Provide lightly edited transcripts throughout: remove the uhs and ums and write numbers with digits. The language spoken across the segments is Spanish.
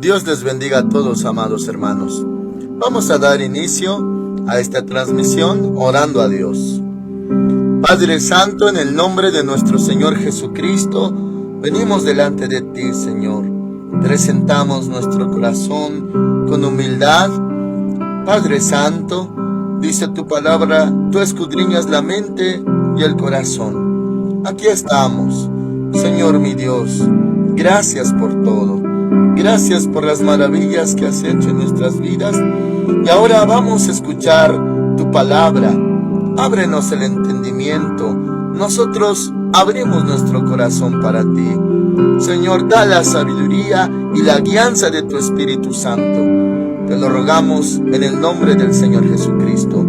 Dios les bendiga a todos, amados hermanos. Vamos a dar inicio a esta transmisión orando a Dios. Padre Santo, en el nombre de nuestro Señor Jesucristo, venimos delante de ti, Señor. Presentamos nuestro corazón con humildad. Padre Santo, dice tu palabra, tú escudriñas la mente y el corazón. Aquí estamos, Señor mi Dios. Gracias por todo. Gracias por las maravillas que has hecho en nuestras vidas. Y ahora vamos a escuchar tu palabra. Ábrenos el entendimiento. Nosotros abrimos nuestro corazón para ti. Señor, da la sabiduría y la guianza de tu Espíritu Santo. Te lo rogamos en el nombre del Señor Jesucristo.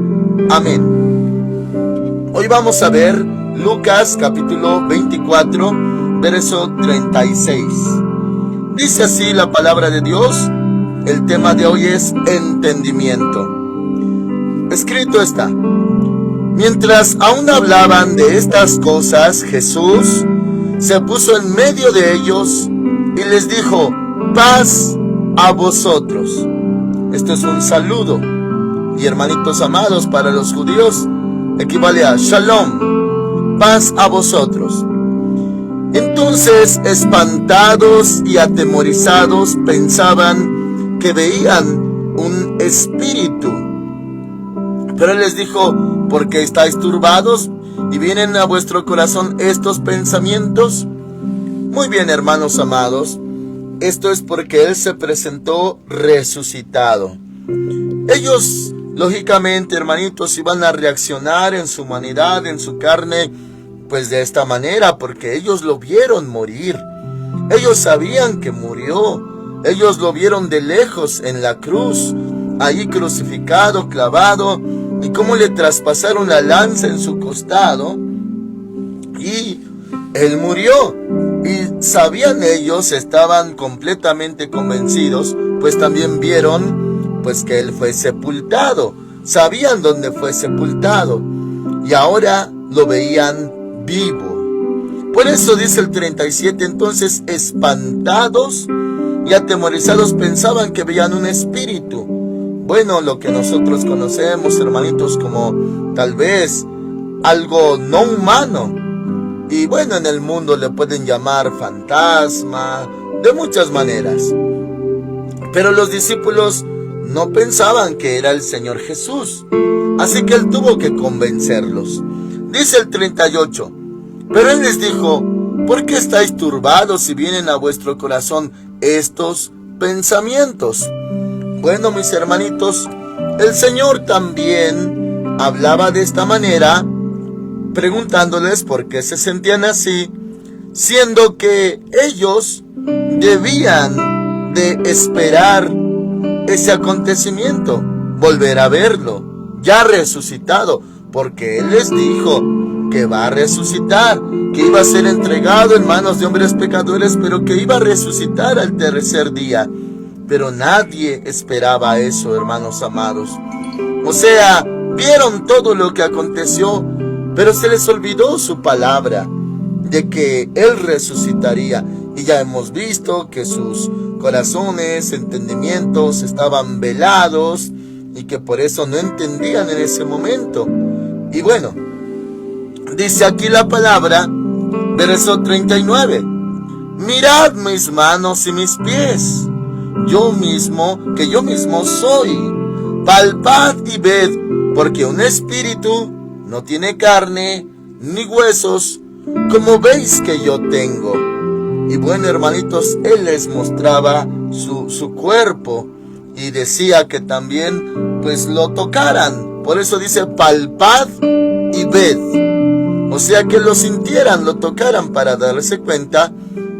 Amén. Hoy vamos a ver Lucas capítulo 24, verso 36. Dice así la palabra de Dios. El tema de hoy es entendimiento. Escrito está: mientras aún hablaban de estas cosas, Jesús se puso en medio de ellos y les dijo: paz a vosotros. Esto es un saludo, y hermanitos amados, para los judíos equivale a Shalom, paz a vosotros. Entonces, espantados y atemorizados, pensaban que veían un espíritu. Pero él les dijo: ¿por qué estáis turbados y vienen a vuestro corazón estos pensamientos? Muy bien, hermanos amados, esto es porque él se presentó resucitado. Ellos, lógicamente, hermanitos, iban a reaccionar en su humanidad, en su carne, pues de esta manera, porque ellos lo vieron morir. Ellos sabían que murió. Ellos lo vieron de lejos en la cruz, ahí crucificado, clavado, y cómo le traspasaron la lanza en su costado, y él murió. Y sabían ellos, estaban completamente convencidos, pues también vieron pues que él fue sepultado. Sabían dónde fue sepultado, y ahora lo veían vivo. Por eso dice el 37, entonces espantados y atemorizados pensaban que veían un espíritu. Bueno, lo que nosotros conocemos, hermanitos, como tal vez algo no humano. Y bueno, en el mundo le pueden llamar fantasma, de muchas maneras. Pero los discípulos no pensaban que era el Señor Jesús. Así que él tuvo que convencerlos. Dice el 38, pero él les dijo: ¿por qué estáis turbados si vienen a vuestro corazón estos pensamientos? Bueno, mis hermanitos, el Señor también hablaba de esta manera, preguntándoles por qué se sentían así, siendo que ellos debían de esperar ese acontecimiento, volver a verlo, ya resucitado, porque Él les dijo que va a resucitar, que iba a ser entregado en manos de hombres pecadores, pero que iba a resucitar al tercer día. Pero nadie esperaba eso, hermanos amados. O sea, vieron todo lo que aconteció, pero se les olvidó su palabra de que Él resucitaría. Y ya hemos visto que sus corazones, entendimientos estaban velados y que por eso no entendían en ese momento. Y bueno, dice aquí la palabra, verso 39, mirad mis manos y mis pies, yo mismo soy, palpad y ved, porque un espíritu no tiene carne ni huesos, como veis que yo tengo. Y bueno, hermanitos, él les mostraba su cuerpo y decía que también pues lo tocaran. Por eso dice palpad y ved. O sea, que lo sintieran, lo tocaran, para darse cuenta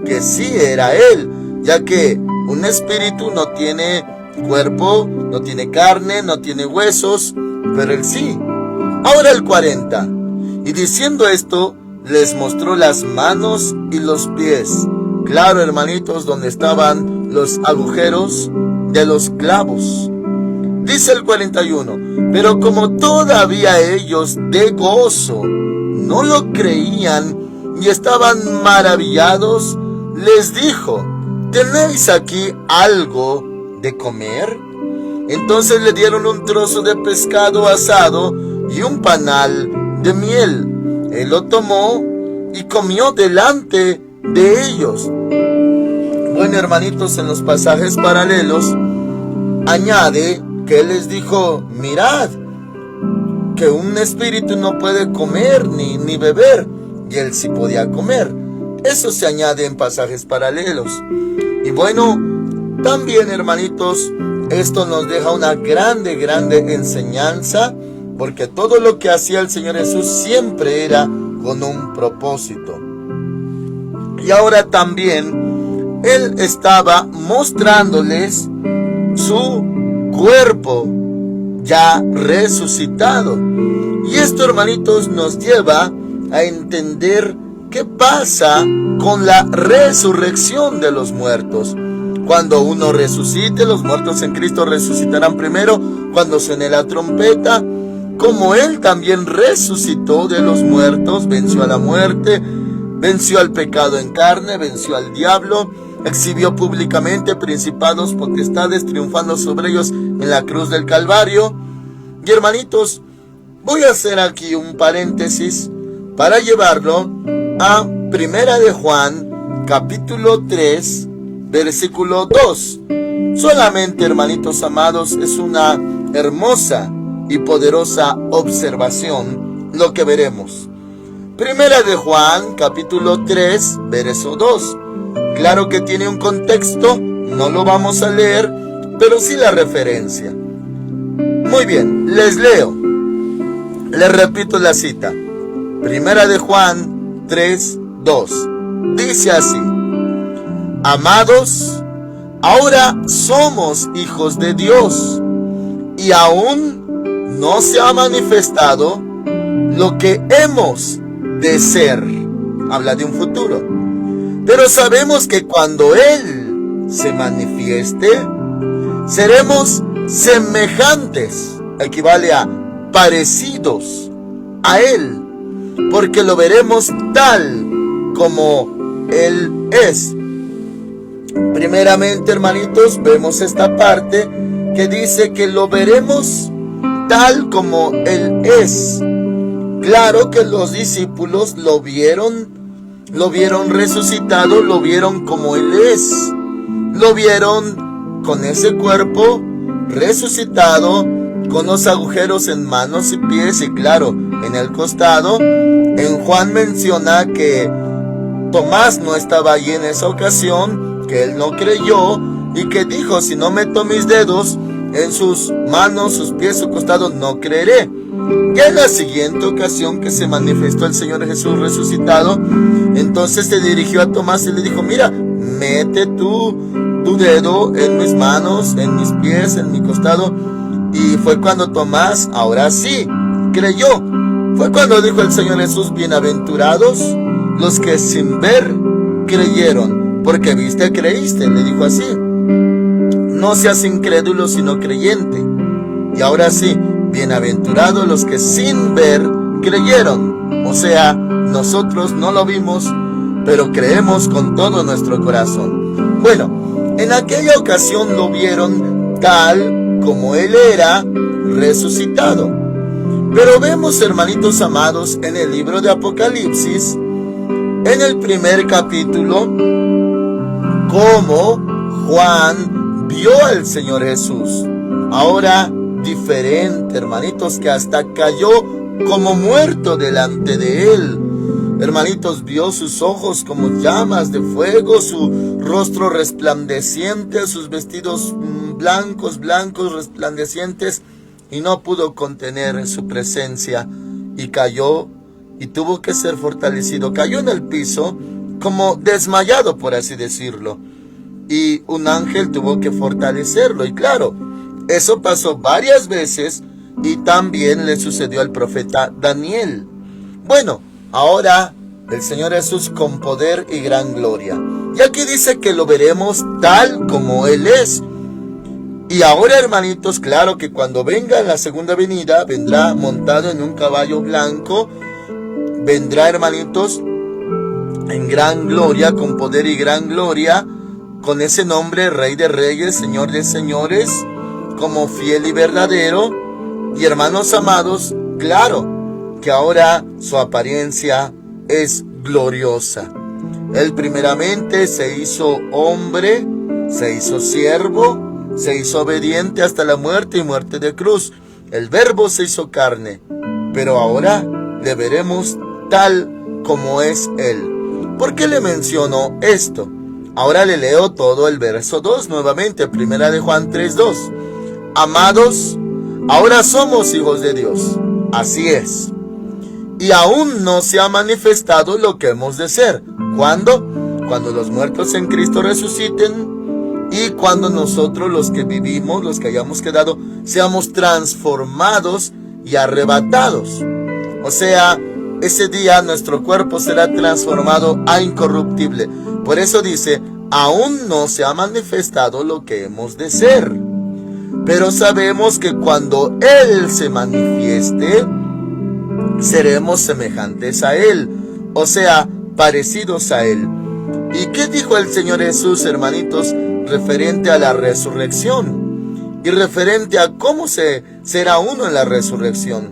que sí era él, ya que un espíritu no tiene cuerpo, no tiene carne, no tiene huesos, pero él sí. Ahora el 40. Y diciendo esto, les mostró las manos y los pies. Claro, hermanitos, donde estaban los agujeros de los clavos. Dice el 41, pero como todavía ellos de gozo no lo creían y estaban maravillados, les dijo: ¿tenéis aquí algo de comer? Entonces le dieron un trozo de pescado asado y un panal de miel. Él lo tomó y comió delante de ellos. Bueno, hermanitos, en los pasajes paralelos añade que él les dijo: mirad, que un espíritu no puede comer ni beber, y él sí podía comer. Eso se añade en pasajes paralelos. Y bueno, también, hermanitos, esto nos deja una grande enseñanza, porque todo lo que hacía el Señor Jesús siempre era con un propósito. Y ahora también Él estaba mostrándoles su cuerpo ya resucitado. Y esto, hermanitos, nos lleva a entender qué pasa con la resurrección de los muertos. Cuando uno resucite, los muertos en Cristo resucitarán primero cuando suene la trompeta. Como Él también resucitó de los muertos, venció a la muerte, venció al pecado en carne, venció al diablo, exhibió públicamente principados, potestades, triunfando sobre ellos en la cruz del Calvario. Y hermanitos, voy a hacer aquí un paréntesis para llevarlo a Primera de Juan, capítulo 3, versículo 2. Solamente, hermanitos amados, es una hermosa y poderosa observación lo que veremos. Primera de Juan, capítulo 3, verso 2. Claro que tiene un contexto, no lo vamos a leer, pero sí la referencia. Muy bien, les leo. Les repito la cita. Primera de Juan 3, 2. Dice así: amados, ahora somos hijos de Dios, y aún no se ha manifestado lo que hemos de ser. Habla de un futuro. Pero sabemos que cuando Él se manifieste, seremos semejantes, equivale a parecidos a Él, porque lo veremos tal como Él es. Primeramente, hermanitos, vemos esta parte que dice que lo veremos tal como Él es. Claro que los discípulos lo vieron resucitado, lo vieron como Él es. Lo vieron con ese cuerpo resucitado, con los agujeros en manos y pies y claro, en el costado. En Juan menciona que Tomás no estaba allí en esa ocasión, que él no creyó y que dijo: si no meto mis dedos en sus manos, sus pies, su costado, no creeré. Y en la siguiente ocasión que se manifestó el Señor Jesús resucitado, entonces se dirigió a Tomás y le dijo: mira, mete tu dedo en mis manos, en mis pies, en mi costado. Y fue cuando Tomás, ahora sí, creyó. Fue cuando dijo el Señor Jesús: bienaventurados los que sin ver creyeron, porque viste, creíste. Le dijo así: no seas incrédulo sino creyente. Y ahora sí, bienaventurados los que sin ver creyeron. O sea, nosotros no lo vimos, pero creemos con todo nuestro corazón. Bueno, en aquella ocasión lo vieron tal como Él era resucitado. Pero vemos, hermanitos amados, en el libro de Apocalipsis, en el primer capítulo, cómo Juan vio al Señor Jesús. Ahora diferente, hermanitos, que hasta cayó como muerto delante de Él. Hermanitos, vio sus ojos como llamas de fuego, su rostro resplandeciente, sus vestidos blancos resplandecientes, y no pudo contener su presencia y cayó y tuvo que ser fortalecido. Cayó en el piso como desmayado, por así decirlo, y un ángel tuvo que fortalecerlo. Y claro, eso pasó varias veces y también le sucedió al profeta Daniel. Bueno, ahora el Señor Jesús con poder y gran gloria. Y aquí dice que lo veremos tal como Él es. Y ahora, hermanitos, claro que cuando venga en la segunda venida, vendrá montado en un caballo blanco. Vendrá, hermanitos, en gran gloria, con poder y gran gloria. con ese nombre, Rey de Reyes, Señor de Señores, como fiel y verdadero. Y hermanos amados, claro que ahora su apariencia es gloriosa. Él primeramente se hizo hombre, se hizo siervo, se hizo obediente hasta la muerte y muerte de cruz. El Verbo se hizo carne, pero ahora le veremos tal como es Él. ¿Por qué le menciono esto? Ahora le leo todo el verso 2 nuevamente, primera de Juan 3:2. Amados, ahora somos hijos de Dios, así es. Y aún no se ha manifestado lo que hemos de ser. ¿Cuándo? Cuando los muertos en Cristo resuciten y cuando nosotros, los que vivimos, los que hayamos quedado, seamos transformados y arrebatados. O sea, ese día nuestro cuerpo será transformado a incorruptible. Por eso dice, aún no se ha manifestado lo que hemos de ser. Pero sabemos que cuando Él se manifieste, seremos semejantes a Él, o sea, parecidos a Él. ¿Y qué dijo el Señor Jesús, hermanitos, referente a la resurrección? Y referente a cómo será uno en la resurrección.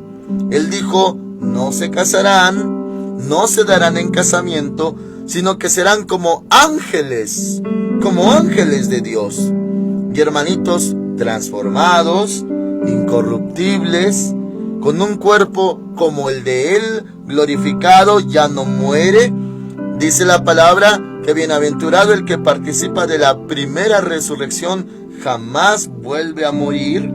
Él dijo, no se casarán, no se darán en casamiento, sino que serán como ángeles de Dios. Y hermanitos, transformados, incorruptibles, con un cuerpo como el de Él, glorificado, ya no muere. Dice la palabra que bienaventurado el que participa de la primera resurrección, jamás vuelve a morir.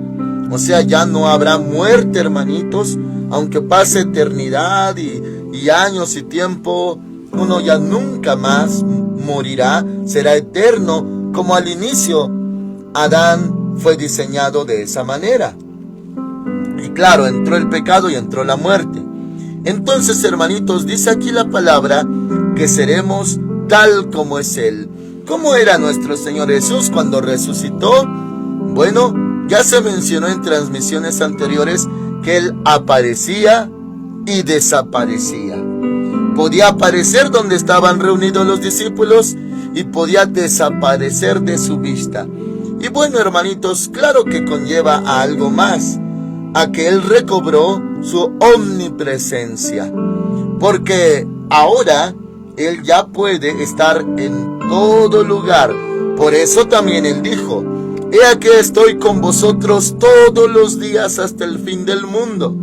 O sea, ya no habrá muerte, hermanitos, aunque pase eternidad y años y tiempo, uno ya nunca más morirá, será eterno, como al inicio Adán fue diseñado de esa manera. Y claro, entró el pecado y entró la muerte. Entonces, hermanitos, dice aquí la palabra que seremos tal como es Él. ¿Cómo era nuestro Señor Jesús cuando resucitó? Bueno, ya se mencionó en transmisiones anteriores que Él aparecía y desaparecía. Podía aparecer donde estaban reunidos los discípulos y podía desaparecer de su vista. Y bueno, hermanitos, claro que conlleva a algo más, a que Él recobró su omnipresencia, porque ahora Él ya puede estar en todo lugar. Por eso también Él dijo, he aquí estoy con vosotros todos los días hasta el fin del mundo.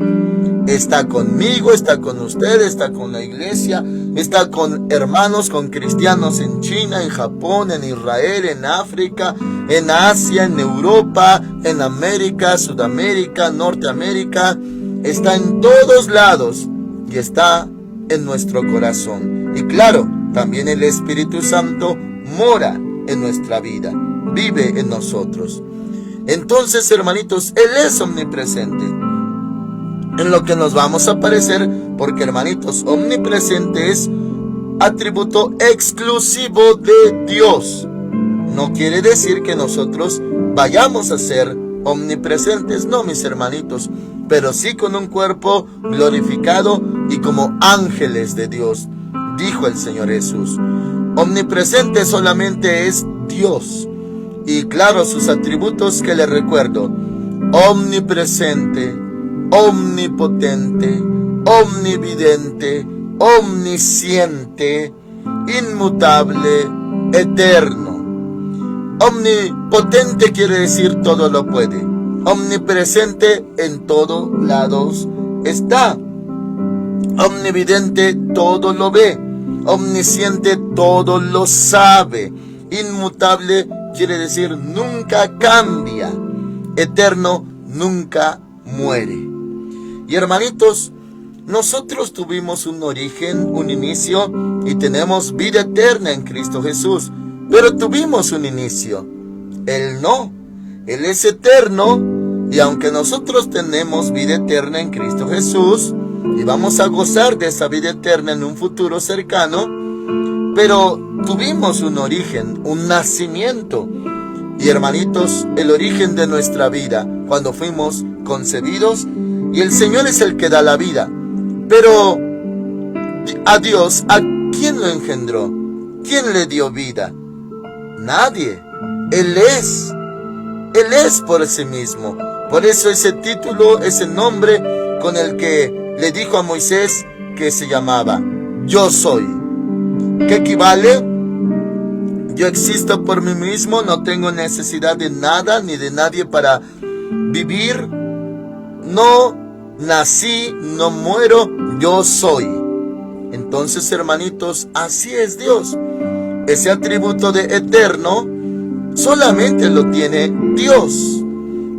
Está conmigo, está con usted, está con la iglesia, está con hermanos, con cristianos en China, en Japón, en Israel, en África, en Asia, en Europa, en América, Sudamérica, Norteamérica. Está en todos lados y está en nuestro corazón. Y claro, también el Espíritu Santo mora en nuestra vida, vive en nosotros. Entonces, hermanitos, Él es omnipresente. En lo que nos vamos a parecer, porque, hermanitos, omnipresente es atributo exclusivo de Dios. No quiere decir que nosotros vayamos a ser omnipresentes, no, mis hermanitos, pero sí con un cuerpo glorificado y como ángeles de Dios, dijo el Señor Jesús. Omnipresente solamente es Dios. Y claro, sus atributos que le recuerdo: omnipresente, omnipotente, omnividente, omnisciente, inmutable, eterno. Omnipotente quiere decir todo lo puede. Omnipresente, en todos lados está. Omnividente, todo lo ve. Omnisciente, todo lo sabe. Inmutable quiere decir nunca cambia. Eterno, nunca muere. Y hermanitos, nosotros tuvimos un origen, un inicio, y tenemos vida eterna en Cristo Jesús. Pero tuvimos un inicio. Él no. Él es eterno. Y aunque nosotros tenemos vida eterna en Cristo Jesús, y vamos a gozar de esa vida eterna en un futuro cercano, pero tuvimos un origen, un nacimiento. Y hermanitos, el origen de nuestra vida, cuando fuimos concebidos, y el Señor es el que da la vida. Pero a Dios, ¿a quién lo engendró? ¿Quién le dio vida? Nadie. Él es por sí mismo. Por eso ese título, ese nombre con el que le dijo a Moisés que se llamaba Yo Soy. ¿Qué equivale? Yo existo por mí mismo, no tengo necesidad de nada ni de nadie para vivir. No nací, no muero, yo soy. Entonces, hermanitos, así es Dios. Ese atributo de eterno solamente lo tiene Dios.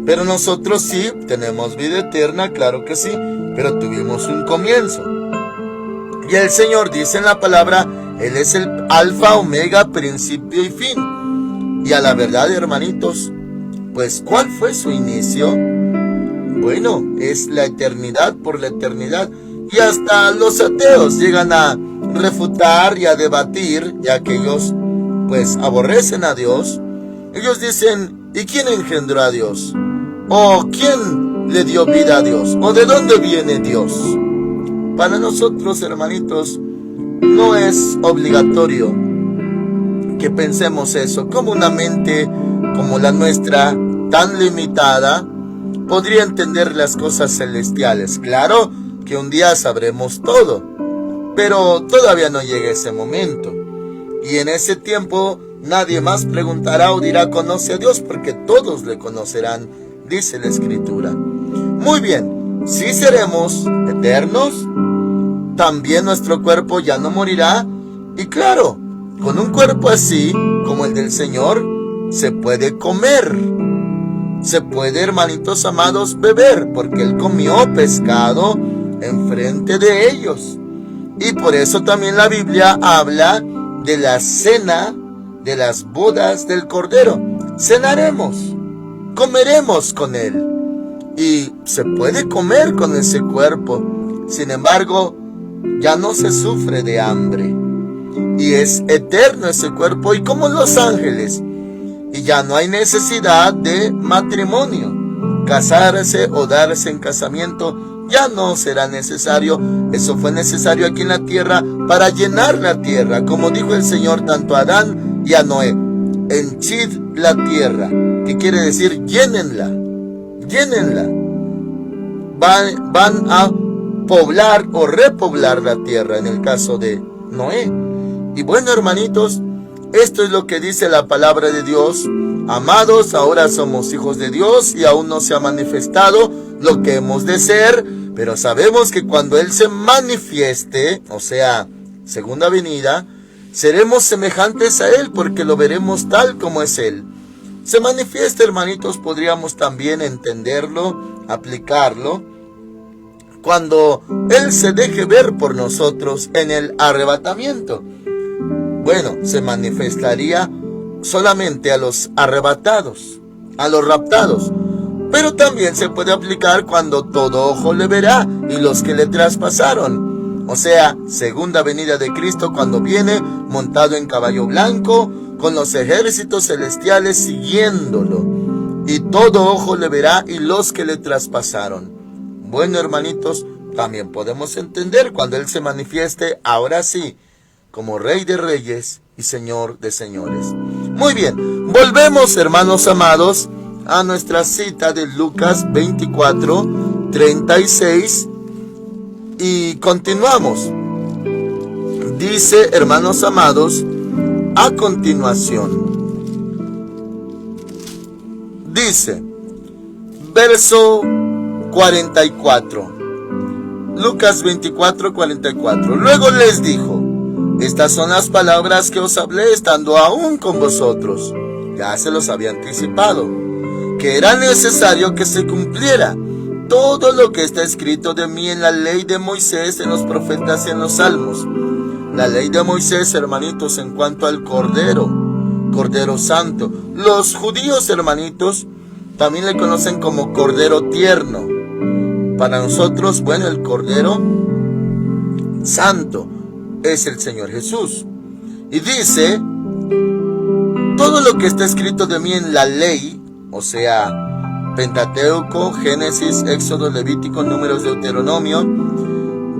Pero nosotros sí tenemos vida eterna, claro que sí, pero tuvimos un comienzo. Y el Señor dice en la palabra, Él es el alfa, omega, principio y fin. Y a la verdad, hermanitos, pues ¿cuál fue su inicio? Bueno, es la eternidad por la eternidad. Y hasta los ateos llegan a refutar y a debatir, ya que ellos pues aborrecen a Dios. Ellos dicen, ¿y quién engendró a Dios? ¿O quién le dio vida a Dios? ¿O de dónde viene Dios? Para nosotros, hermanitos, no es obligatorio que pensemos eso. Como una mente como la nuestra, tan limitada, podría entender las cosas celestiales. Claro que un día sabremos todo, pero todavía no llega ese momento. Y en ese tiempo nadie más preguntará o dirá conoce a Dios, porque todos le conocerán, dice la Escritura. Muy bien, si seremos eternos, también nuestro cuerpo ya no morirá. Y claro, con un cuerpo así como el del Señor, se puede comer. Se puede, hermanitos amados, beber, porque Él comió pescado enfrente de ellos. Y por eso también la Biblia habla de la cena, de las bodas del Cordero. Cenaremos, comeremos con Él. Y se puede comer con ese cuerpo. Sin embargo, ya no se sufre de hambre. Y es eterno ese cuerpo, y como los ángeles. Y ya no hay necesidad de matrimonio. Casarse o darse en casamiento ya no será necesario. Eso fue necesario aquí en la tierra para llenar la tierra, como dijo el Señor tanto a Adán y a Noé. Henchid la tierra, que quiere decir llénenla, llénenla. Van a poblar o repoblar la tierra en el caso de Noé. Y bueno, hermanitos, esto es lo que dice la palabra de Dios. Amados, ahora somos hijos de Dios y aún no se ha manifestado lo que hemos de ser, pero sabemos que cuando Él se manifieste, o sea, segunda venida, seremos semejantes a Él porque lo veremos tal como es Él. Se manifieste, hermanitos, podríamos también entenderlo, aplicarlo, cuando Él se deje ver por nosotros en el arrebatamiento. Bueno, se manifestaría solamente a los arrebatados, a los raptados. Pero también se puede aplicar cuando todo ojo le verá y los que le traspasaron. O sea, segunda venida de Cristo, cuando viene montado en caballo blanco, con los ejércitos celestiales siguiéndolo. Y todo ojo le verá y los que le traspasaron. Bueno, hermanitos, también podemos entender cuando Él se manifieste, ahora sí, como Rey de Reyes y Señor de Señores. Muy bien, volvemos, hermanos amados, a nuestra cita de Lucas 24, 36 y continuamos. Dice, hermanos amados, a continuación, dice, verso 44, Lucas 24, 44. Luego les dijo, estas son las palabras que os hablé estando aún con vosotros. Ya se los había anticipado, que era necesario que se cumpliera todo lo que está escrito de mí en la ley de Moisés, en los profetas y en los salmos. La ley de Moisés, hermanitos, en cuanto al Cordero Santo. Los judíos, hermanitos, también le conocen como Cordero Tierno. Para nosotros, bueno, el Cordero Santo es el Señor Jesús. Y dice, todo lo que está escrito de mí en la ley, o sea, Pentateuco, Génesis, Éxodo, Levítico, Números, Deuteronomio,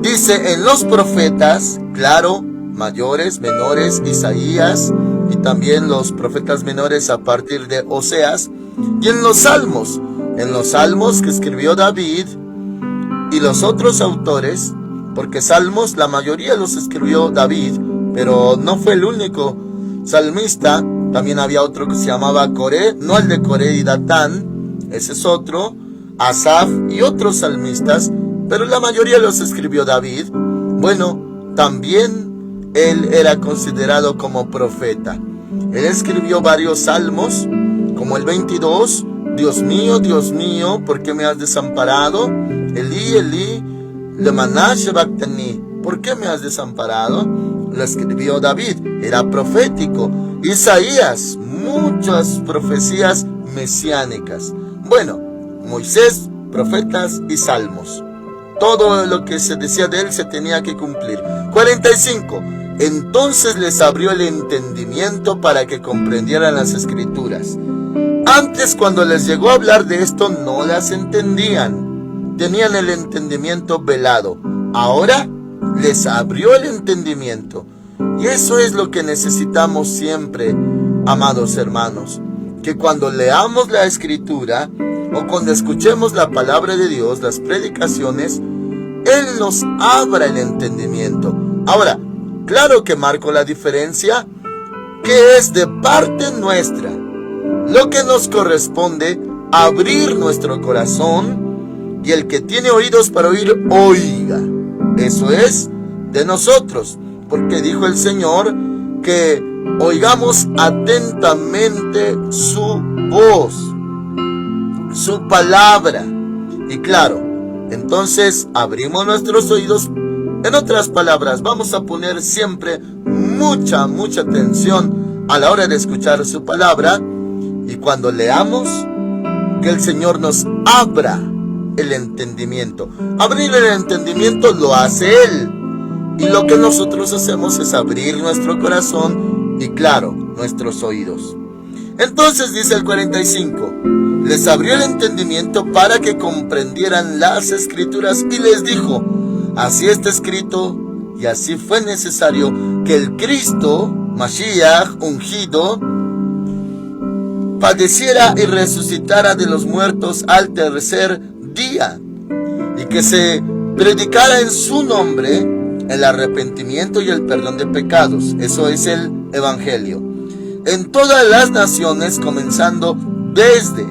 dice en los profetas, claro, mayores, menores, Isaías y también los profetas menores a partir de Oseas, y en los salmos que escribió David y los otros autores, porque salmos la mayoría los escribió David, pero no fue el único salmista. También había otro que se llamaba Coré, no el de Coré y Datán, ese es otro, Asaf y otros salmistas, pero la mayoría los escribió David. Bueno, también él era considerado como profeta. Él escribió varios salmos, como el 22, Dios mío, ¿por qué me has desamparado? Elí, Elí, lema sabactani, ¿por qué me has desamparado? Lo escribió David, era profético. Isaías, muchas profecías mesiánicas. Bueno, Moisés, profetas y salmos. Todo lo que se decía de él se tenía que cumplir. 45. Entonces les abrió el entendimiento para que comprendieran las escrituras. Antes, cuando les llegó a hablar de esto, no las entendían. Tenían el entendimiento velado. Ahora les abrió el entendimiento. Y eso es lo que necesitamos siempre, amados hermanos. Que cuando leamos la escritura o cuando escuchemos la palabra de Dios, las predicaciones, Él nos abra el entendimiento. Ahora, claro que marco la diferencia, que es de parte nuestra. Lo que nos corresponde, abrir nuestro corazón, y el que tiene oídos para oír, oiga. Eso es de nosotros, porque dijo el Señor que oigamos atentamente su voz, su palabra. Y claro, entonces abrimos nuestros oídos. En otras palabras, vamos a poner siempre mucha atención a la hora de escuchar su palabra. Y cuando leamos, que el Señor nos abra el entendimiento. Abrir el entendimiento lo hace Él. Y lo que nosotros hacemos es abrir nuestro corazón y, claro, nuestros oídos. Entonces dice el 45, les abrió el entendimiento para que comprendieran las escrituras y les dijo, así está escrito y así fue necesario que el Cristo, Mashiach, ungido, padeciera y resucitara de los muertos al tercer día, y que se predicara en su nombre el arrepentimiento y el perdón de pecados. Eso es el Evangelio. En todas las naciones, comenzando desde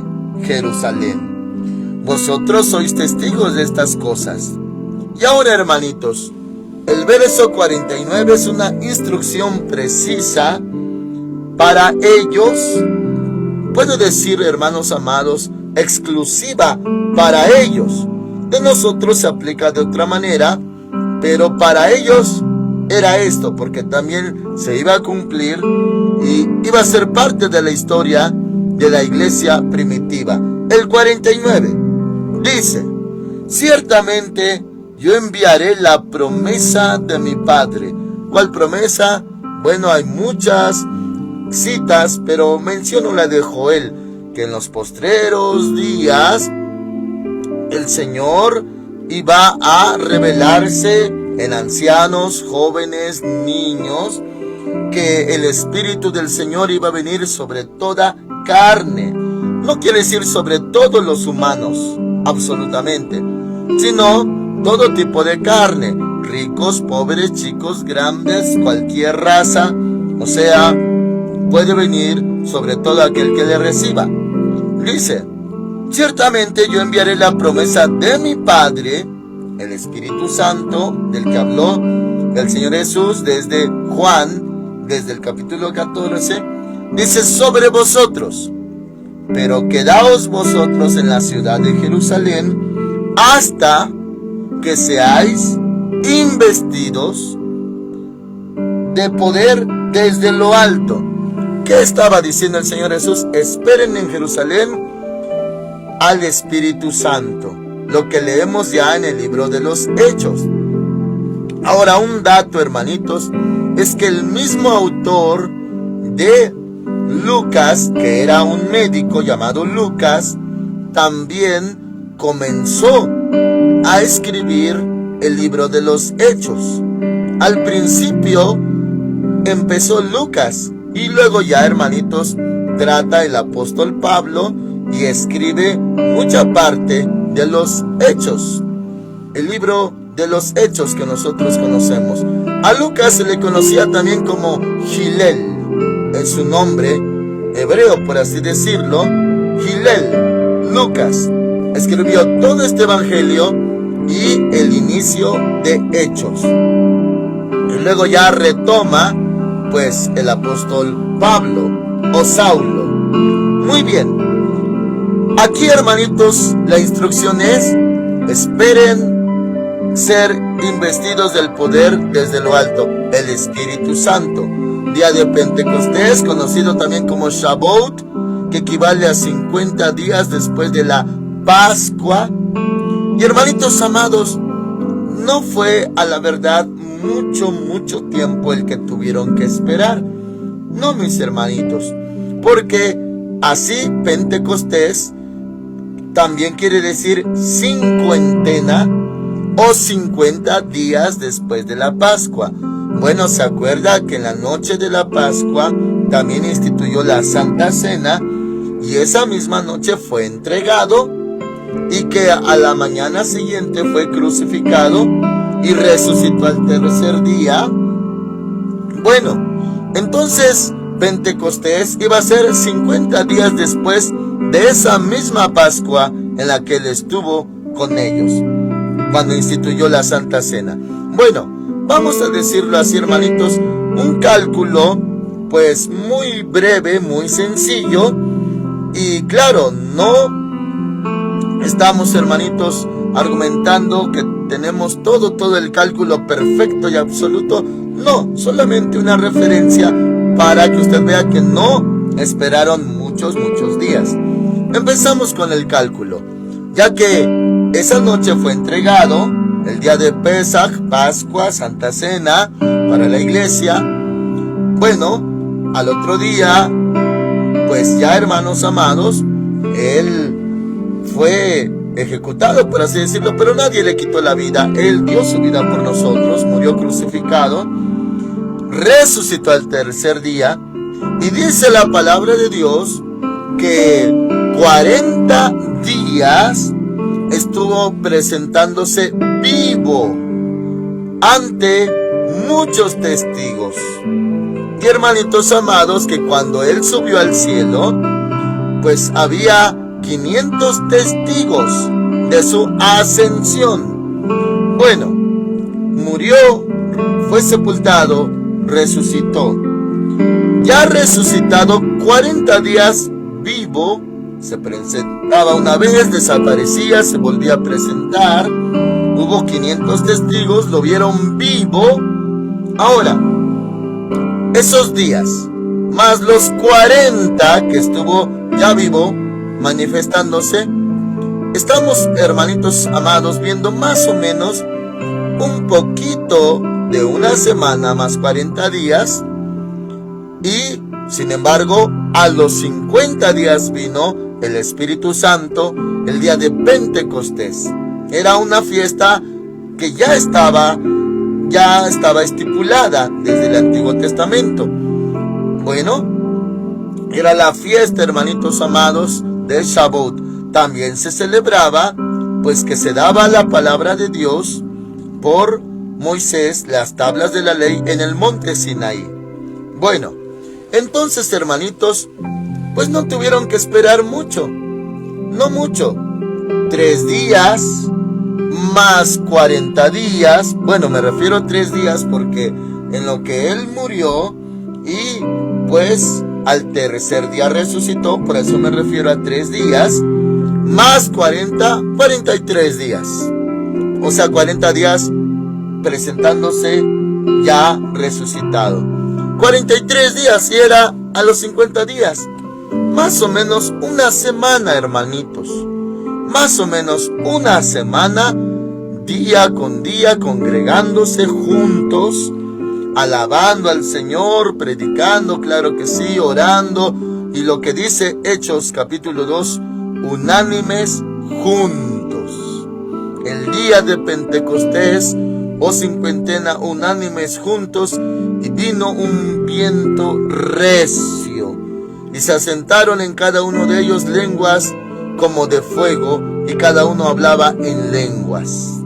Jerusalén. Vosotros sois testigos de estas cosas. Y ahora, hermanitos, el verso 49 es una instrucción precisa para ellos. Puedo decir, hermanos amados, exclusiva para ellos. De nosotros se aplica de otra manera, pero para ellos era esto, porque también se iba a cumplir y iba a ser parte de la historia de la iglesia primitiva. El 49 dice, ciertamente yo enviaré la promesa de mi Padre. ¿Cuál promesa? Bueno, hay muchas citas, pero menciono la de Joel, que en los postreros días el Señor iba a revelarse en ancianos, jóvenes, niños, que el Espíritu del Señor iba a venir sobre toda carne. No quiere decir sobre todos los humanos, absolutamente, sino todo tipo de carne, ricos, pobres, chicos, grandes, cualquier raza, o sea, puede venir sobre todo aquel que le reciba. Dice, ciertamente yo enviaré la promesa de mi Padre, el Espíritu Santo, del que habló el Señor Jesús desde Juan, desde el capítulo 14, dice sobre vosotros, pero quedaos vosotros en la ciudad de Jerusalén hasta que seáis investidos de poder desde lo alto. ¿Qué estaba diciendo el Señor Jesús? Esperen en Jerusalén al Espíritu Santo, lo que leemos ya en el libro de los Hechos. Ahora, un dato, hermanitos, es que el mismo autor de Lucas, que era un médico llamado Lucas, también comenzó a escribir el libro de los Hechos. Al principio empezó Lucas Y luego ya, hermanitos, trata el apóstol Pablo y escribe mucha parte de los Hechos, el libro de los Hechos que nosotros conocemos. A Lucas se le conocía también como Gilel, en su nombre hebreo, por así decirlo, Gilel. Lucas escribió todo este evangelio y el inicio de Hechos. Y luego ya retoma, pues, el apóstol Pablo o Saulo. Muy bien. Aquí, hermanitos, la instrucción es: esperen ser investidos del poder desde lo alto, el Espíritu Santo. Día de Pentecostés, conocido también como Shavuot, que equivale a 50 días después de la Pascua. Y hermanitos amados, no fue a la verdad mucho tiempo el que tuvieron que esperar. No, mis hermanitos, porque así Pentecostés también quiere decir cincuentena o 50 días después de la Pascua. Bueno, se acuerda que en la noche de la Pascua también instituyó la Santa Cena, y esa misma noche fue entregado, y que a la mañana siguiente fue crucificado y resucitó al tercer día. Bueno, entonces Pentecostés iba a ser 50 días después de esa misma Pascua en la que él estuvo con ellos, cuando instituyó la Santa Cena. Bueno, vamos a decirlo así, hermanitos, un cálculo pues muy breve, muy sencillo. Y claro, no estamos, hermanitos, argumentando que tenemos todo el cálculo perfecto y absoluto. No, solamente una referencia para que usted vea que no esperaron muchos días. Empezamos con el cálculo, ya que esa noche fue entregado, el día de Pesaj, Pascua, Santa Cena para la iglesia. Bueno, al otro día, pues ya, hermanos amados, él fue ejecutado, por así decirlo, pero nadie le quitó la vida. Él dio su vida por nosotros, murió crucificado, resucitó al tercer día, y dice la palabra de Dios que 40 días estuvo presentándose vivo ante muchos testigos. Y hermanitos amados, que cuando él subió al cielo, pues había 500 testigos de su ascensión. Bueno, murió, fue sepultado, resucitó. Ya resucitado, 40 días vivo, se presentaba una vez, desaparecía, se volvía a presentar. Hubo 500 testigos, lo vieron vivo. Ahora, esos días, más los 40 que estuvo ya vivo, manifestándose, estamos, hermanitos amados, viendo más o menos un poquito de una semana más 40 días. Y sin embargo, a los 50 días vino el Espíritu Santo, el día de Pentecostés. Era una fiesta que ya estaba estipulada desde el Antiguo Testamento. Bueno, era la fiesta, hermanitos amados, de Shavuot. También se celebraba, pues, que se daba la palabra de Dios por Moisés, las tablas de la ley en el monte Sinaí. Bueno, entonces, hermanitos, pues no tuvieron que esperar mucho, no mucho. 3 días más 40 días, bueno, me refiero a 3 días porque en lo que él murió y pues al tercer día resucitó, por eso me refiero a 3 días, más 43 días. O sea, 40 días presentándose ya resucitado. 43 días y era a los 50 días. Más o menos una semana, hermanitos. Más o menos una semana, día con día, congregándose juntos, alabando al Señor, predicando, claro que sí, orando. Y lo que dice Hechos capítulo 2, unánimes juntos. El día de Pentecostés o cincuentena, unánimes juntos, y vino un viento recio, y se asentaron en cada uno de ellos lenguas como de fuego, y cada uno hablaba en lenguas.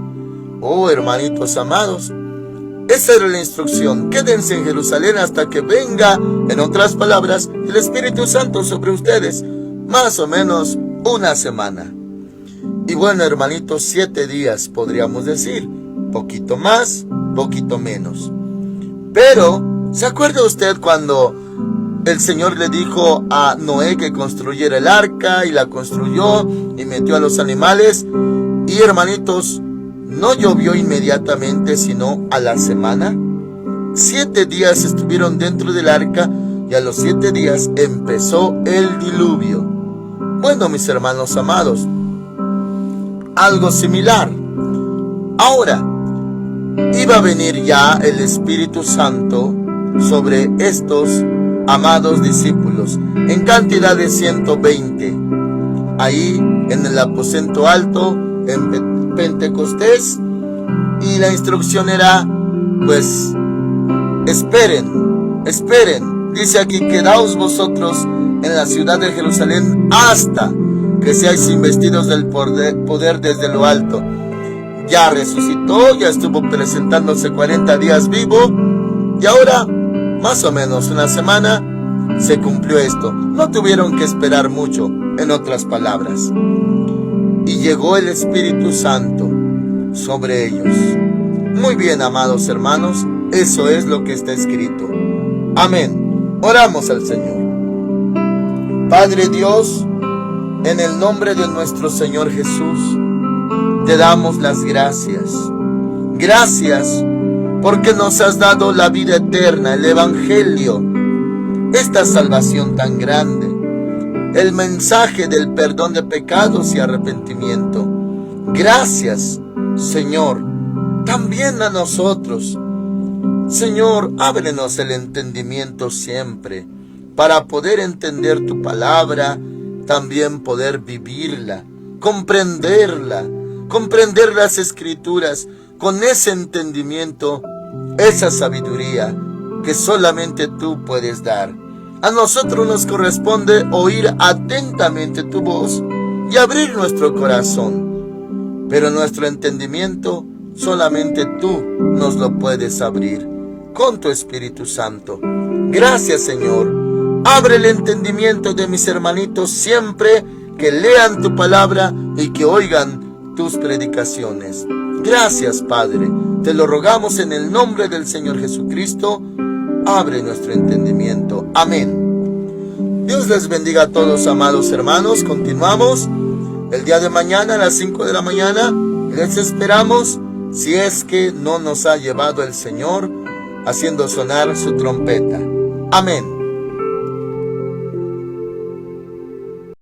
Oh, hermanitos amados, esa era la instrucción. Quédense en Jerusalén hasta que venga, en otras palabras, el Espíritu Santo sobre ustedes, más o menos una semana. Y bueno, hermanitos, 7 días podríamos decir, poquito más, poquito menos. Pero, ¿se acuerda usted cuando el Señor le dijo a Noé que construyera el arca, y la construyó y metió a los animales? Y hermanitos, no llovió inmediatamente, sino a la semana. 7 días estuvieron dentro del arca, y a los 7 días empezó el diluvio. Bueno, mis hermanos amados, algo similar. Ahora, iba a venir ya el Espíritu Santo sobre estos amados discípulos, en cantidad de 120, ahí en el aposento alto, en Pentecostés, y la instrucción era, pues, esperen, dice aquí, quedaos vosotros en la ciudad de Jerusalén hasta que seáis investidos del poder desde lo alto. Ya resucitó, ya estuvo presentándose 40 días vivo, y ahora, más o menos una semana, se cumplió esto. No tuvieron que esperar mucho, en otras palabras. Y llegó el Espíritu Santo sobre ellos. Muy bien, amados hermanos, eso es lo que está escrito. Amén. Oramos al Señor. Padre Dios, en el nombre de nuestro Señor Jesús, te damos las gracias. Gracias porque nos has dado la vida eterna, el Evangelio, esta salvación tan grande, el mensaje del perdón de pecados y arrepentimiento. Gracias, Señor, también a nosotros. Señor, ábrenos el entendimiento siempre, para poder entender tu palabra, también poder vivirla, comprender las Escrituras con ese entendimiento, esa sabiduría que solamente tú puedes dar. A nosotros nos corresponde oír atentamente tu voz y abrir nuestro corazón, pero nuestro entendimiento solamente tú nos lo puedes abrir con tu Espíritu Santo. Gracias, Señor. Abre el entendimiento de mis hermanitos siempre que lean tu palabra y que oigan tus predicaciones. Gracias, Padre. Te lo rogamos en el nombre del Señor Jesucristo. Abre nuestro entendimiento. Amén. Dios les bendiga a todos, amados hermanos. Continuamos el día de mañana a las 5 de la mañana. Les esperamos, si es que no nos ha llevado el Señor, haciendo sonar su trompeta. Amén.